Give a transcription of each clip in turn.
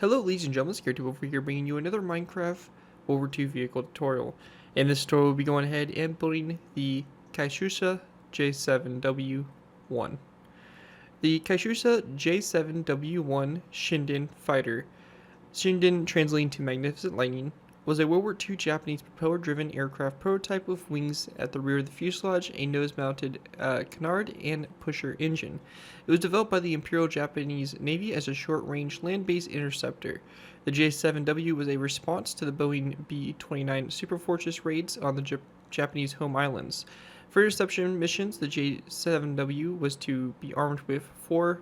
Hello ladies and gentlemen, Scared over here bringing you another Minecraft World War II vehicle tutorial. In this tutorial we'll be going ahead and building the Katyusha J7W1. The Katyusha J7W1 Shinden fighter, Shinden translating to Magnificent Lightning, was a World War II Japanese propeller-driven aircraft prototype with wings at the rear of the fuselage, a nose-mounted canard, and pusher engine. It was developed by the Imperial Japanese Navy as a short-range land-based interceptor. The J7W was a response to the Boeing B-29 Superfortress raids on the Japanese home islands. For interception missions, the J7W was to be armed with four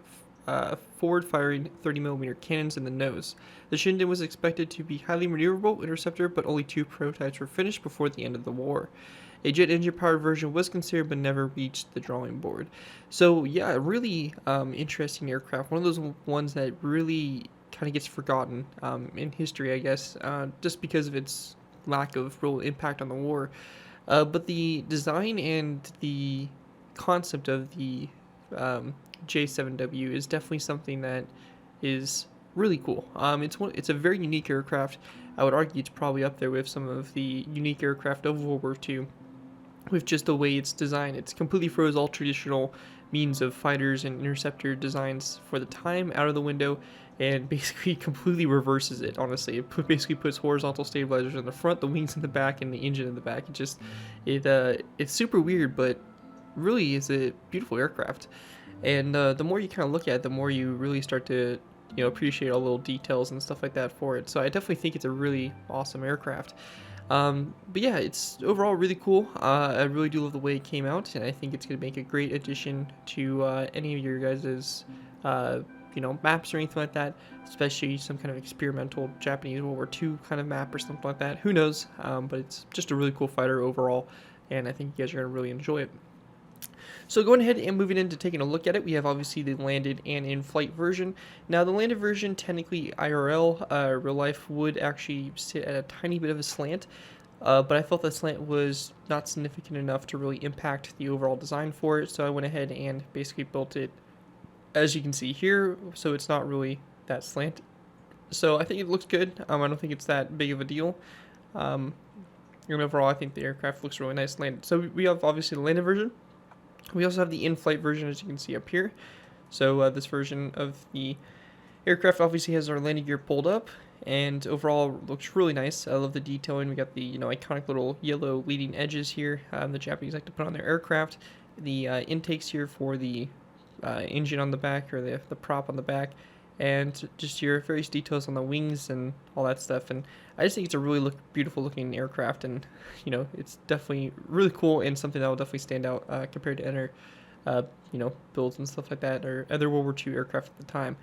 forward-firing 30mm cannons in the nose. The Shinden was expected to be highly maneuverable interceptor, but only 2 prototypes were finished before the end of the war. A jet engine-powered version was considered, but never reached the drawing board. So yeah, really interesting aircraft. One of those ones that really kind of gets forgotten in history, I guess, just because of its lack of real impact on the war. But the design and the concept of the J7W is definitely something that is really cool. It's a very unique aircraft. I would argue it's probably up there with some of the unique aircraft of World War II, with just the way it's designed. It's completely throws all traditional means of fighters and interceptor designs for the time out of the window, and basically completely reverses it. Honestly, it basically puts horizontal stabilizers in the front, the wings in the back, and the engine in the back. It's super weird, but really is a beautiful aircraft. And the more you kind of look at it, the more you really start to, appreciate all the little details and stuff like that for it. So I definitely think it's a really awesome aircraft. But yeah, it's overall really cool. I really do love the way it came out, and I think it's going to make a great addition to any of your guys' maps or anything like that, especially some kind of experimental Japanese World War II kind of map or something like that. Who knows? But it's just a really cool fighter overall, and I think you guys are going to really enjoy it. So going ahead and moving into taking a look at it, we have obviously the landed and in-flight version. Now the landed version, technically IRL, real life, would actually sit at a tiny bit of a slant, but I felt that slant was not significant enough to really impact the overall design for it, so I went ahead and basically built it, as you can see here, so it's not really that slant. So I think it looks good. I don't think it's that big of a deal. And overall, I think the aircraft looks really nice landed. So we have obviously the landed version. We also have the in-flight version, as you can see up here. So this version of the aircraft obviously has our landing gear pulled up, and overall looks really nice. I love the detailing. We got the iconic little yellow leading edges here. The Japanese like to put on their aircraft. The intakes here for the engine on the back, or the prop on the back, and just your various details on the wings and all that stuff. And I just think it's a really beautiful looking aircraft, and it's definitely really cool and something that will definitely stand out compared to other builds and stuff like that, or other World War II aircraft at the time.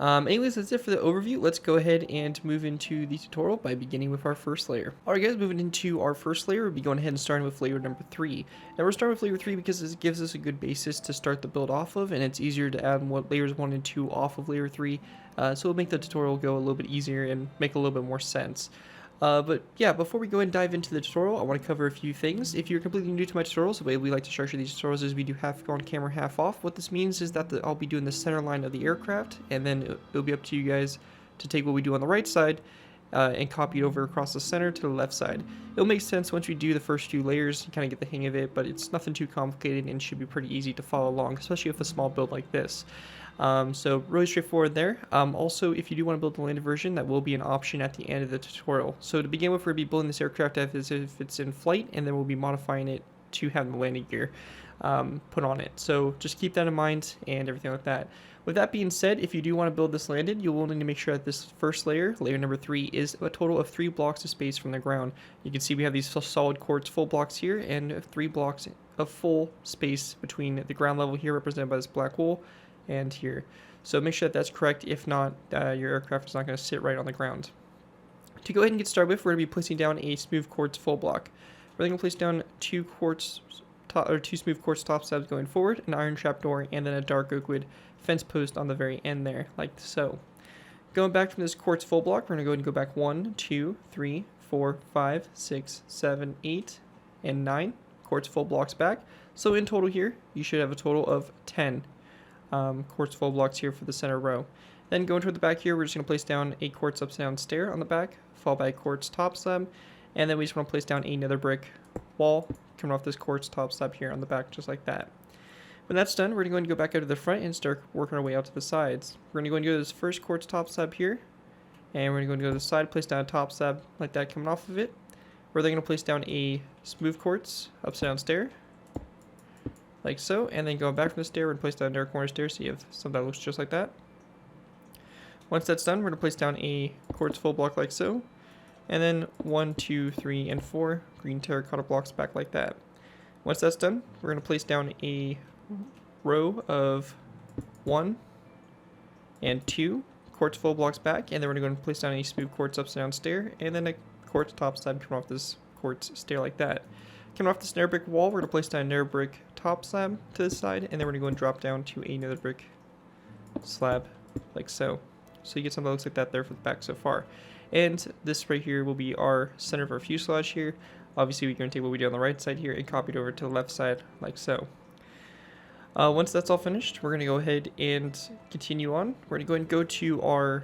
Anyways, that's it for the overview. Let's go ahead and move into the tutorial by beginning with our first layer. Alright guys, moving into our first layer, we'll be going ahead and starting with layer number 3. Now we're starting with layer 3 because it gives us a good basis to start the build off of, and it's easier to add what layers 1 and 2 off of layer 3, so it'll make the tutorial go a little bit easier and make a little bit more sense. But yeah, before we go and dive into the tutorial, I want to cover a few things. If you're completely new to my tutorials, the way we like to structure these tutorials is we do half on camera, half off. What this means is that I'll be doing the center line of the aircraft, and then it'll be up to you guys to take what we do on the right side and copy it over across the center to the left side. It'll make sense once we do the first few layers, you kind of get the hang of it, but it's nothing too complicated and should be pretty easy to follow along, especially with a small build like this. So really straightforward there. Also, if you do want to build the landed version, that will be an option at the end of the tutorial. So to begin with, we'll be building this aircraft as if it's in flight, and then we'll be modifying it to have the landing gear put on it. So just keep that in mind and everything like that. With that being said, if you do want to build this landed, you will need to make sure that this first layer, layer number 3, is a total of 3 blocks of space from the ground. You can see we have these solid quartz full blocks here, and 3 blocks of full space between the ground level here, represented by this black wool, and here. So make sure that that's correct. If not, your aircraft is not going to sit right on the ground. To go ahead and get started with, we're going to be placing down a smooth quartz full block. We're going to place down 2 smooth quartz top slabs going forward, an iron trapdoor, and then a dark oak wood fence post on the very end there, like so. Going back from this quartz full block, we're going to go ahead and go back 1, 2, 3, 4, 5, 6, 7, 8, and 9 quartz full blocks back. So in total here, you should have a total of 10 quartz full blocks here for the center row. Then going toward the back here, we're just going to place down a quartz upside down stair on the back, followed by a quartz top slab, and then we just want to place down another brick wall coming off this quartz top slab here on the back, just like that. When that's done, we're going to go back out to the front and start working our way out to the sides. We're going to go to this first quartz top slab here, and we're going to go to the side, place down a top slab like that coming off of it. We're then going to place down a smooth quartz upside down stair, like so, and then going back from the stair, we're going to place down another corner stair so you have something that looks just like that. Once that's done, we're going to place down a quartz full block like so, and then 1, 2, 3, and 4 green terracotta blocks back like that. Once that's done, we're going to place down a row of 1 and 2 quartz full blocks back, and then we're going to place down a smooth quartz upside down stair, and then a quartz top slab coming off this quartz stair like that. Coming off this nether brick wall, we're going to place down a nether brick top slab to the side, and then we're going to go and drop down to a nether brick slab like so. So you get something that looks like that there for the back so far. And this right here will be our center of our fuselage here. Obviously we're going to take what we did on the right side here and copy it over to the left side like so. Once that's all finished, we're going to go ahead and continue on. We're going to go ahead and go to our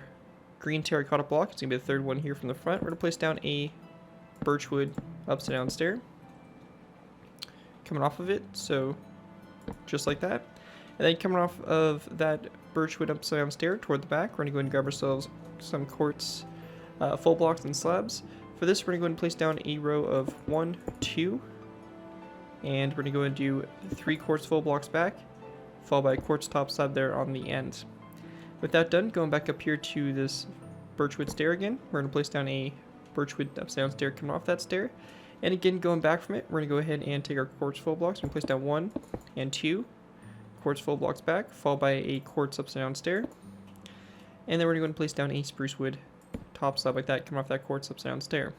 green terracotta block. It's going to be the third one here from the front. We're going to place down a birchwood upside down stair coming off of it, so just like that. And then coming off of that birchwood upside down stair toward the back, we're going to go ahead and grab ourselves some quartz full blocks and slabs. For this, we're going to go ahead and place down a row of 1, 2, and we're going to go and do 3 quartz full blocks back, followed by a quartz top slab there on the end. With that done, going back up here to this birchwood stair again, we're going to place down a birchwood upside down stair coming off that stair. And again, going back from it, we're going to go ahead and take our quartz full blocks and place down 1 and 2 quartz full blocks back, followed by a quartz upside down stair. And then we're going to go and place down a spruce wood top slab like that coming off that quartz upside down stair.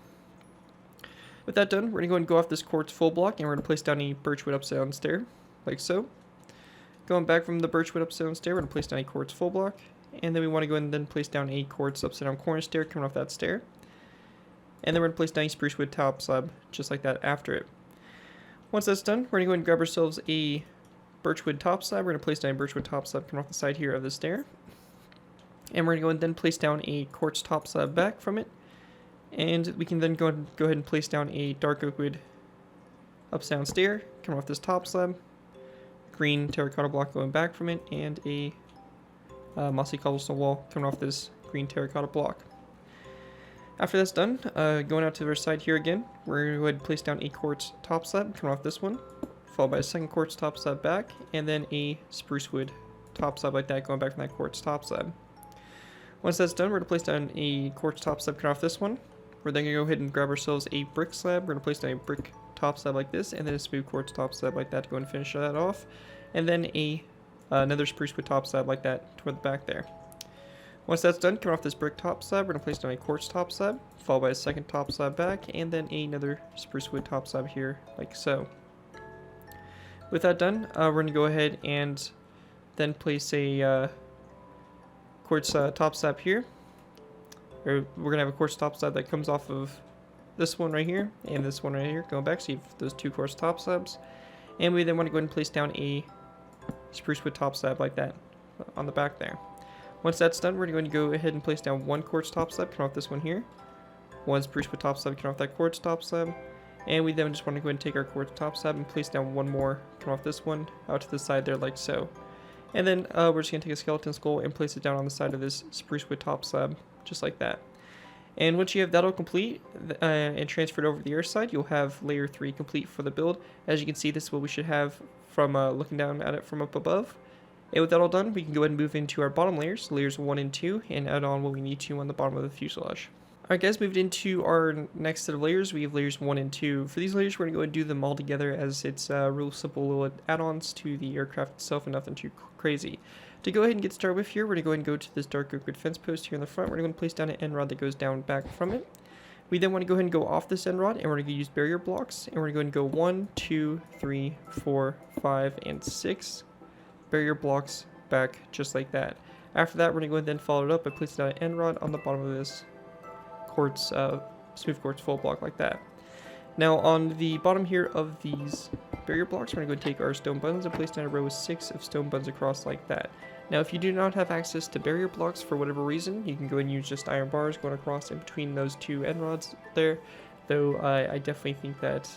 With that done, we're going to go and go off this quartz full block, and we're going to place down a birchwood upside down stair, like so. Going back from the birchwood upside down stair, we're going to place down a quartz full block, and then we want to go and then place down a quartz upside down corner stair coming off that stair. And then we're going to place down a spruce wood top slab, just like that after it. Once that's done, we're going to go and grab ourselves a birchwood top slab. We're going to place down a birchwood top slab coming off the side here of the stair. And we're going to go and then place down a quartz top slab back from it. And we can then go ahead and place down a dark oak wood upside down stair coming off this top slab, green terracotta block going back from it, and a mossy cobblestone wall coming off this green terracotta block. After that's done, going out to the side here again, we're going to go ahead and place down a quartz top slab coming off this one, followed by a second quartz top slab back, and then a spruce wood top slab like that going back from that quartz top slab. Once that's done, we're going to place down a quartz top slab coming off this one. We're then going to go ahead and grab ourselves a brick slab. We're going to place down a brick top slab like this, and then a smooth quartz top slab like that to go and finish that off. And then another spruce wood top slab like that toward the back there. Once that's done, coming off this brick top slab, we're going to place down a quartz top slab, followed by a second top slab back, and then another spruce wood top slab here, like so. With that done, we're going to go ahead and then place a quartz top slab here. We're going to have a quartz top slab that comes off of this one right here and this one right here going back, so you have those 2 quartz top slabs. And we then want to go ahead and place down a spruce wood top slab like that on the back there. Once that's done, we're going to go ahead and place down 1 quartz top slab coming off this one here, 1 spruce wood top slab coming off that quartz top slab, and we then just want to go ahead and take our quartz top slab and place down 1 more coming off this one out to the side there like so. And then we're just going to take a skeleton skull and place it down on the side of this spruce wood top slab, just like that. And once you have that all complete and transferred over to the other side, you'll have layer 3 complete for the build. As you can see, this is what we should have from looking down at it from up above. And with that all done, we can go ahead and move into our bottom layers, layers 1 and 2, and add on what we need to on the bottom of the fuselage. Alright guys, moved into our next set of layers. We have layers 1 and 2. For these layers, we're going to go and do them all together, as it's real simple little add-ons to the aircraft itself and nothing too crazy. To go ahead and get started with here, we're going to go ahead and go to this dark oak wood fence post here in the front. We're going to place down an end rod that goes down back from it. We then want to go ahead and go off this end rod, and we're going to use barrier blocks, and we're going to go 1, 2, 3, 4, 5, and 6 barrier blocks back, just like that. After that, we're going to go ahead and then follow it up by placing down an end rod on the bottom of this smooth quartz full block like that. Now on the bottom here of these barrier blocks, we're going to go take our stone buttons and place down a row of 6 of stone buttons across like that. Now, if you do not have access to barrier blocks for whatever reason, you can go and use just iron bars going across in between those 2 end rods there, though I definitely think that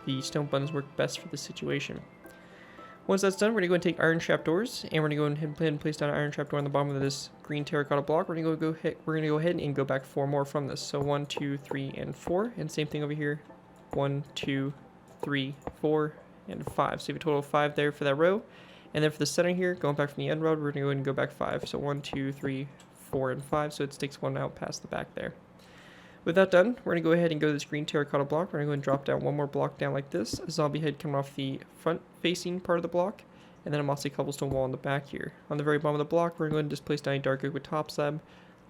the stone buttons work best for this situation. Once that's done, we're going to go and take iron trapdoors, and we're going to go ahead and place down an iron trapdoor on the bottom of this green terracotta block. We're going to go ahead and go back 4 more from this. So 1, 2, 3, and 4, and same thing over here. 1, 2, 3, 4, and 5. So you have a total of 5 there for that row. And then for the center here, going back from the end rod, we're going to go ahead and go back 5. So 1, 2, 3, 4, and 5. So it sticks 1 out past the back there. With that done, we're going to go ahead and go to this green terracotta block. We're going to go and drop down 1 more block down like this. A zombie head coming off the front facing part of the block. And then a mossy cobblestone wall on the back here. On the very bottom of the block, we're going to just place down a dark oak with top slab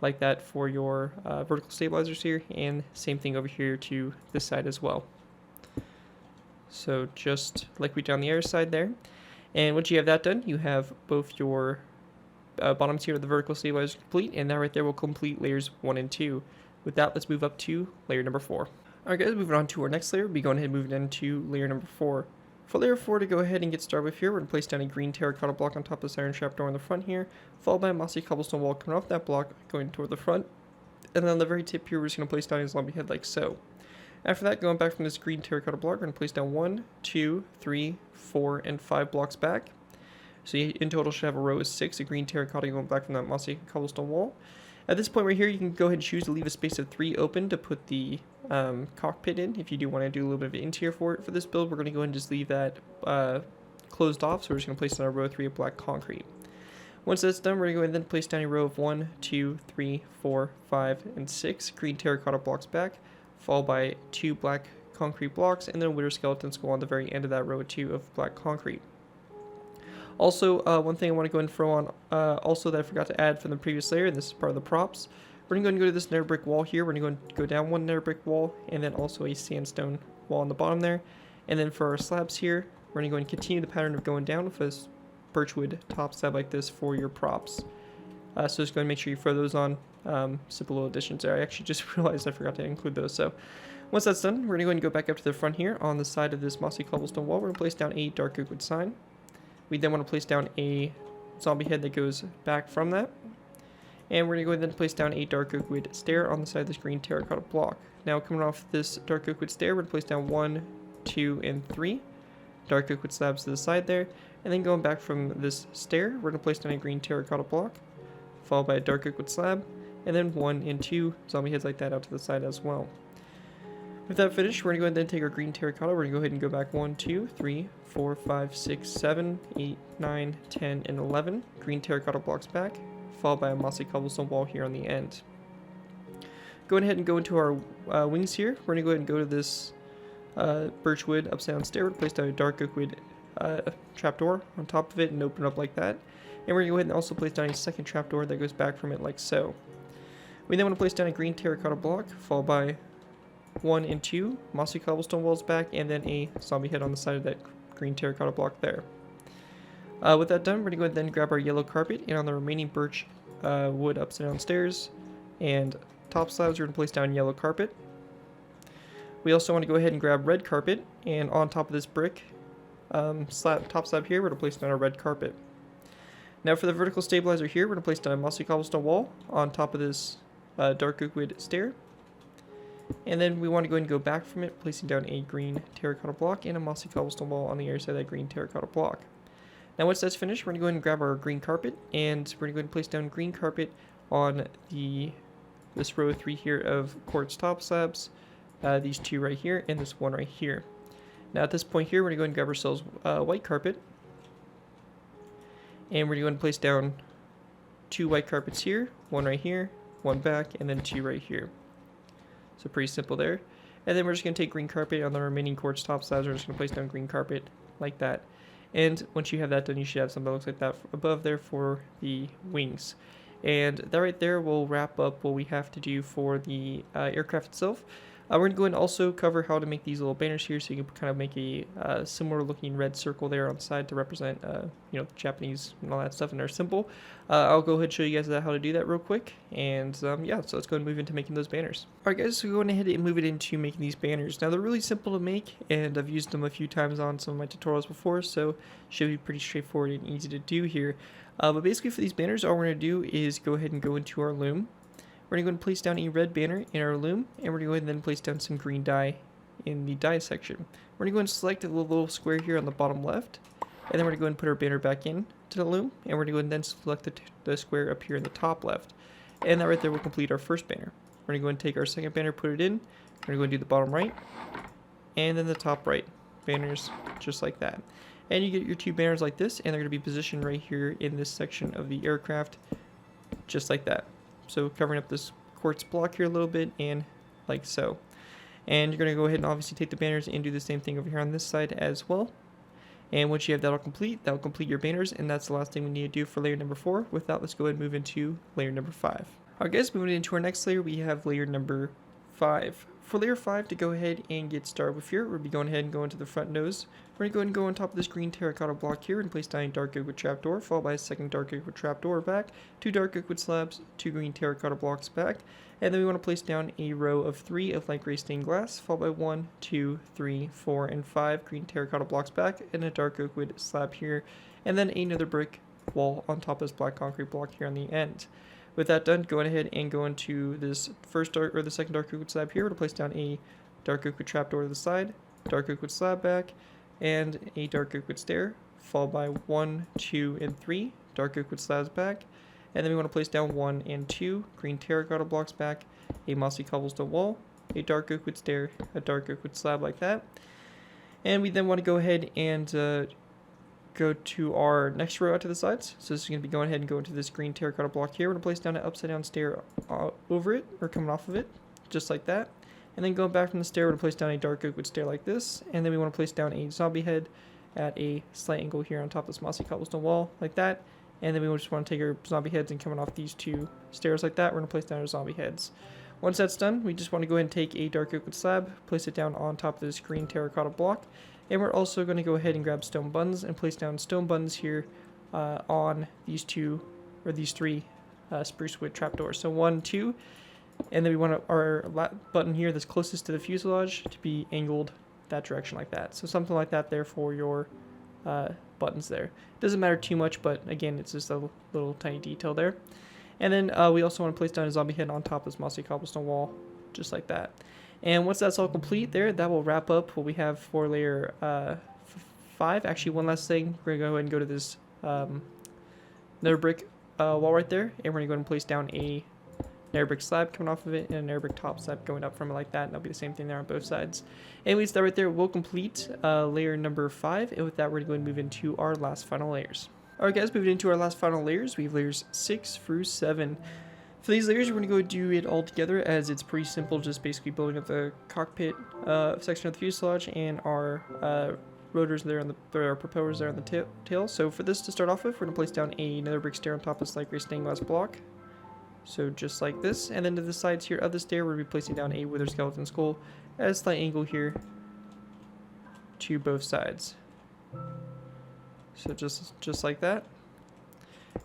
like that for your vertical stabilizers here. And same thing over here to this side as well. So just like we did on the other side there. And once you have that done, you have both your bottoms here of the vertical stabilizers complete, and that right there will complete layers 1 and 2. With that, let's move up to layer number 4. Alright guys, moving on to our next layer, we'll be going ahead and moving into layer number 4. For layer 4 to go ahead and get started with here, we're going to place down a green terracotta block on top of this iron trapdoor in the front here, followed by a mossy cobblestone wall coming off that block, going toward the front. And then on the very tip here, we're just going to place down a zombie head like so. After that, going back from this green terracotta block, we're going to place down 1, 2, 3, 4, and 5 blocks back. So you in total should have a row of 6 of green terracotta going back from that mossy cobblestone wall. At this point right here, you can go ahead and choose to leave a space of 3 open to put the cockpit in. If you do want to do a little bit of an interior for it for this build, we're going to go ahead and just leave that closed off. So we're just going to place down a row of 3 of black concrete. Once that's done, we're going to go ahead and then place down a row of 1, 2, 3, 4, 5, and 6 green terracotta blocks back, followed by 2 black concrete blocks, and then a wither skeleton skull on the very end of that row of 2 of black concrete. Also, one thing I want to go and throw on, also that I forgot to add from the previous layer, and this is part of the props. We're going to go to this nether brick wall here. We're going to go down 1 nether brick wall, and then also a sandstone wall on the bottom there. And then for our slabs here, we're going to go and continue the pattern of going down with a birchwood top slab like this for your props. So just go and make sure you throw those on. Simple little additions there. I actually just realized I forgot to include those. So once that's done, we're going to go ahead and go back up to the front here on the side of this mossy cobblestone wall. We're going to place down a dark oak wood sign. We then want to place down a zombie head that goes back from that. And we're going to go ahead and place down a dark oak wood stair on the side of this green terracotta block. Now coming off this dark oak wood stair, we're going to place down 1, 2, and 3 dark oak wood slabs to the side there. And then going back from this stair, we're going to place down a green terracotta block, followed by a dark oak wood slab, and then 1 and 2 zombie heads like that out to the side as well. With that finished, we're going to go ahead and take our green terracotta. We're going to go ahead and go back 1, 2, 3, 4, 5, 6, 7, 8, 9, 10, and 11 green terracotta blocks back, followed by a mossy cobblestone wall here on the end. Going ahead and go into our wings here. We're going to go ahead and go to this birchwood upside down stair. We're going to place down a dark oak wood trapdoor on top of it and open it up like that. And we're going to go ahead and also place down a second trapdoor that goes back from it like so. We then want to place down a green terracotta block, followed by 1 and 2 mossy cobblestone walls back, and then a zombie head on the side of that green terracotta block there. With that done, we're going to go ahead and then grab our yellow carpet, and on the remaining birch wood upside down stairs and top slabs, we're going to place down yellow carpet. We also want to go ahead and grab red carpet, and on top of this brick top slab here, we're going to place down a red carpet. Now for the vertical stabilizer here, we're going to place down a mossy cobblestone wall on top of this dark oak wood stair. And then we want to go ahead and go back from it, placing down a green terracotta block and a mossy cobblestone wall on the other side of that green terracotta block. Now once that's finished, we're going to go ahead and grab our green carpet, and we're going to go ahead and place down green carpet on this row 3 here of quartz top slabs, these 2 right here, and this 1 right here. Now at this point here, we're going to go ahead and grab ourselves white carpet, and we're going to go ahead and place down 2 white carpets here, 1 right here, 1 back, and then 2 right here. So pretty simple there. And then we're just going to take green carpet on the remaining quartz top slabs. We're just going to place down green carpet like that. And once you have that done, you should have something that looks like that above there for the wings. And that right there will wrap up what we have to do for the aircraft itself. We're going to go ahead and also cover how to make these little banners here, so you can kind of make a similar looking red circle there on the side to represent, Japanese and all that stuff in their symbol. I'll go ahead and show you guys how to do that real quick, and yeah, so let's go and move into making those banners. Alright guys, so going ahead and move it into making these banners. Now they're really simple to make, and I've used them a few times on some of my tutorials before, so should be pretty straightforward and easy to do here. But basically for these banners, all we're going to do is go ahead and go into our loom. We're going to go and place down a red banner in our loom, and we're going to go ahead and then place down some green dye in the dye section. We're going to go and select the little square here on the bottom left, and then we're going to go and put our banner back in to the loom, and we're going to go and then select the square up here in the top left. And that right there will complete our first banner. We're going to go and take our second banner, put it in, we're going to go and do the bottom right, and then the top right banners just like that. And you get your two banners like this, and they're going to be positioned right here in this section of the aircraft, just like that. So covering up this quartz block here a little bit, and like so. And you're going to go ahead and obviously take the banners and do the same thing over here on this side as well. And once you have that all complete, that will complete your banners, and that's the last thing we need to do for layer number 4. With that, let's go ahead and move into layer number 5. Alright guys, moving into our next layer, we have layer number 5. For layer 5 to go ahead and get started with here, we'll be going ahead and going to the front nose. We're going to go ahead and go on top of this green terracotta block here and place down a dark oak wood trapdoor, followed by a second dark oak wood trapdoor back, 2 dark oak wood slabs, 2 green terracotta blocks back, and then we want to place down a row of 3 of light gray stained glass, followed by 1, 2, 3, 4, and 5 green terracotta blocks back, and a dark oak wood slab here, and then another brick wall on top of this black concrete block here on the end. With that done, go ahead and go into this the second dark oak wood slab here. We're going to place down a dark oak wood trapdoor to the side, dark oak wood slab back, and a dark oak wood stair, followed by 1, 2, and 3 dark oak wood slabs back. And then we want to place down 1 and 2 green terracotta blocks back, a mossy cobblestone wall, a dark oak wood stair, a dark oak wood slab like that. And we then want to go ahead and go to our next row out to the sides. So this is going to be going ahead and go into this green terracotta block here. We're going to place down an upside down stair over it, or coming off of it, just like that. And then going back from the stair, we're going to place down a dark oak wood stair like this. And then we want to place down a zombie head at a slight angle here on top of this mossy cobblestone wall, like that. And then we just want to take our zombie heads and coming off these 2 stairs like that, we're going to place down our zombie heads. Once that's done, we just want to go ahead and take a dark oak wood slab, place it down on top of this green terracotta block. And we're also going to go ahead and grab stone buttons and place down stone buttons here on these 3 spruce wood trapdoors. So 1, 2, and then we want our button here that's closest to the fuselage to be angled that direction like that. So something like that there for your buttons there. Doesn't matter too much, but again, it's just a little tiny detail there. And then we also want to place down a zombie head on top of this mossy cobblestone wall, just like that. And once that's all complete there, that will wrap up what we have for layer 5. Actually, one last thing. We're going to go ahead and go to this nether brick wall right there. And we're going to go ahead and place down a nether brick slab coming off of it and a nether brick top slab going up from it like that. And that'll be the same thing there on both sides. Anyways, that right there will complete layer number 5. And with that, we're going to go ahead and move into our last final layers. Alright guys, moving into our last final layers, we have layers 6 through 7. For these layers, we're going to go do it all together, as it's pretty simple, just basically building up the cockpit section of the fuselage and our rotors there on our propellers there on the tail. So for this to start off with, we're going to place down another brick stair on top of this light gray stained glass block. So just like this, and then to the sides here of the stair, we're going to be placing down a wither skeleton skull at a slight angle here to both sides. So just like that.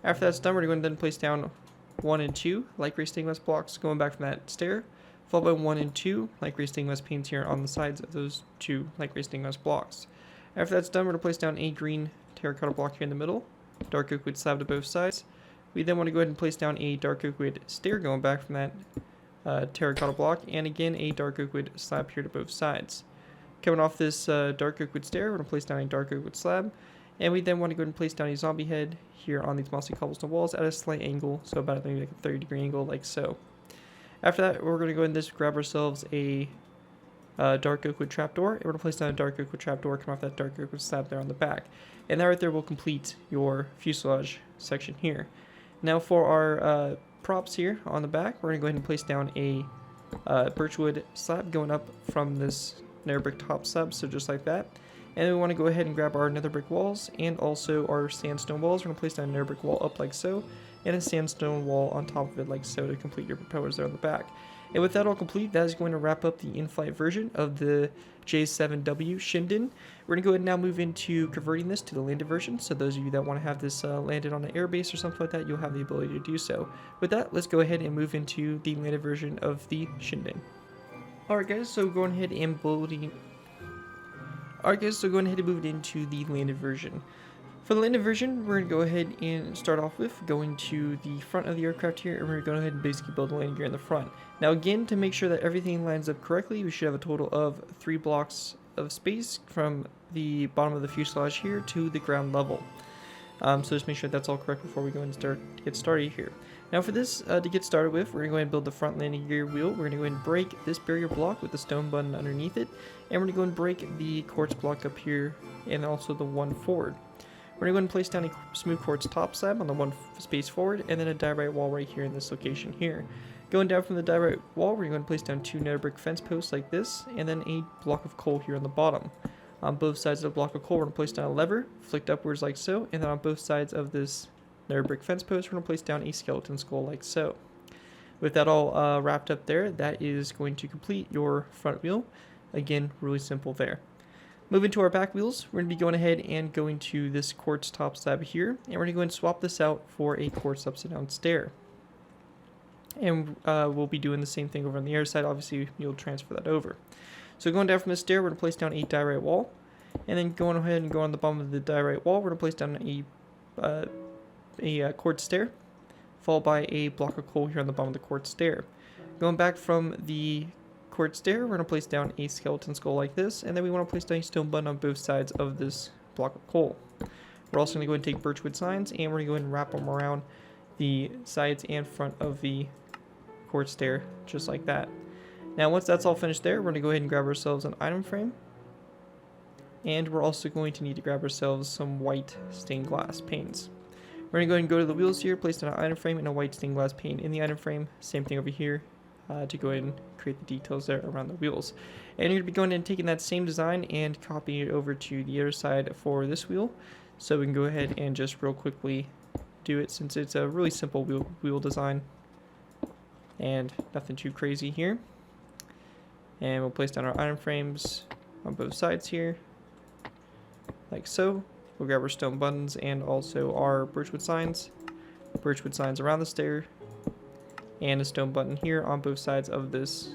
After that's done, we're going to then place down 1 and 2 light gray stained glass blocks going back from that stair, followed by 1 and 2 light gray stained glass panes here on the sides of those 2 light gray stained glass blocks. After that's done, we're going to place down a green terracotta block here in the middle, dark oak wood slab to both sides. We then want to go ahead and place down a dark oak wood stair going back from that terracotta block, and again a dark oak wood slab here to both sides. Coming off this dark oak wood stair, we're going to place down a dark oak wood slab, and we then want to go ahead and place down a zombie head here on these mossy cobblestone walls at a slight angle, so about maybe like a 30-degree angle, like so. After that, we're going to go ahead and just grab ourselves a dark oak wood trapdoor, and we're going to place down a dark oak wood trapdoor coming off that dark oak wood slab there on the back. And that right there will complete your fuselage section here. Now for our props here on the back, we're going to go ahead and place down a birchwood slab going up from this nether brick top slab, so just like that. And then we want to go ahead and grab our nether brick walls and also our sandstone walls. We're going to place down a nether brick wall up like so, and a sandstone wall on top of it like so to complete your propellers there on the back. And with that all complete, that is going to wrap up the in-flight version of the J7W Shinden. We're going to go ahead and now move into converting this to the landed version. So those of you that want to have this landed on an airbase or something like that, you'll have the ability to do so. With that, let's go ahead and move into the landed version of the Shinden. Alright guys, so going ahead and moving into the landed version. For the landed version, we're going to go ahead and start off with going to the front of the aircraft here, and we're going to go ahead and basically build a landing gear in the front. Now again, to make sure that everything lines up correctly, we should have a total of 3 blocks of space from the bottom of the fuselage here to the ground level. So just make sure that's all correct before we go and get started here. Now for this, to get started with, we're going to go ahead and build the front landing gear wheel. We're going to go ahead and break this barrier block with the stone button underneath it, and we're going to go and break the quartz block up here and also the one forward. We're going to go ahead and place down a smooth quartz top slab on the one space forward, and then a diorite wall right here in this location here. Going down from the diorite wall, we're going to place down 2 nether brick fence posts like this, and then a block of coal here on the bottom. On both sides of the block of coal, we're going to place down a lever, flicked upwards like so, and then on both sides of this nether brick fence post, we're going to place down a skeleton skull like so. With that all wrapped up there, that is going to complete your front wheel. Again, really simple there. Moving to our back wheels, we're going to be going ahead and going to this quartz top slab here, and we're going to go and swap this out for a quartz upside down stair. And we'll be doing the same thing over on the air side. Obviously, you'll transfer that over. So going down from the stair, we're going to place down a diorite wall, and then going ahead and go on the bottom of the diorite wall, we're going to place down a quartz stair, followed by a block of coal here on the bottom of the quartz stair. Going back from the quartz stair, we're going to place down a skeleton skull like this, and then we want to place down a stone button on both sides of this block of coal. We're also going to go ahead and take birchwood signs, and we're going to go ahead and wrap them around the sides and front of the quartz stair, just like that. Now once that's all finished there, we're going to go ahead and grab ourselves an item frame, and we're also going to need to grab ourselves some white stained glass panes. We're going to go ahead and go to the wheels here, place down an item frame and a white stained glass pane in the item frame. Same thing over here. To go ahead and create the details there around the wheels. And you're going to be going and taking that same design and copying it over to the other side for this wheel. So we can go ahead and just real quickly do it, since it's a really simple wheel design and nothing too crazy here. And we'll place down our item frames on both sides here, like so. We'll grab our stone buttons and also our birchwood signs around the stair, and a stone button here on both sides of this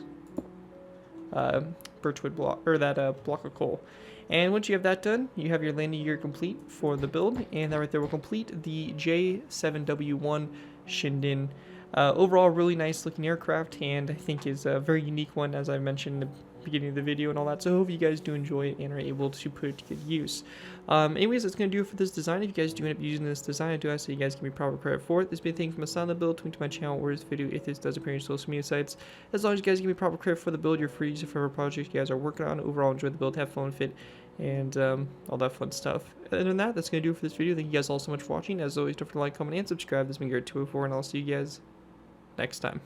birchwood block, or that block of coal. And once you have that done, you have your landing gear complete for the build, and that right there will complete the J7W1 Shinden. Overall, really nice looking aircraft, and I think is a very unique one, as I mentioned in the beginning of the video and all that. So I hope you guys do enjoy it and are able to put it to good use. Anyways, that's going to do it for this design. If you guys do end up using this design, I do ask that you guys give me proper credit for it. This being a thing from a side of the build, link to my channel or this video if this does appear on your social media sites. As long as you guys give me proper credit for the build, you're free to use it for whatever project you guys are working on. Overall, enjoy the build, have fun with it, and all that fun stuff. Other than that, that's going to do it for this video. Thank you guys all so much for watching. As always, don't forget to like, comment, and subscribe. This has been Jerick204, and I'll see you guys next time.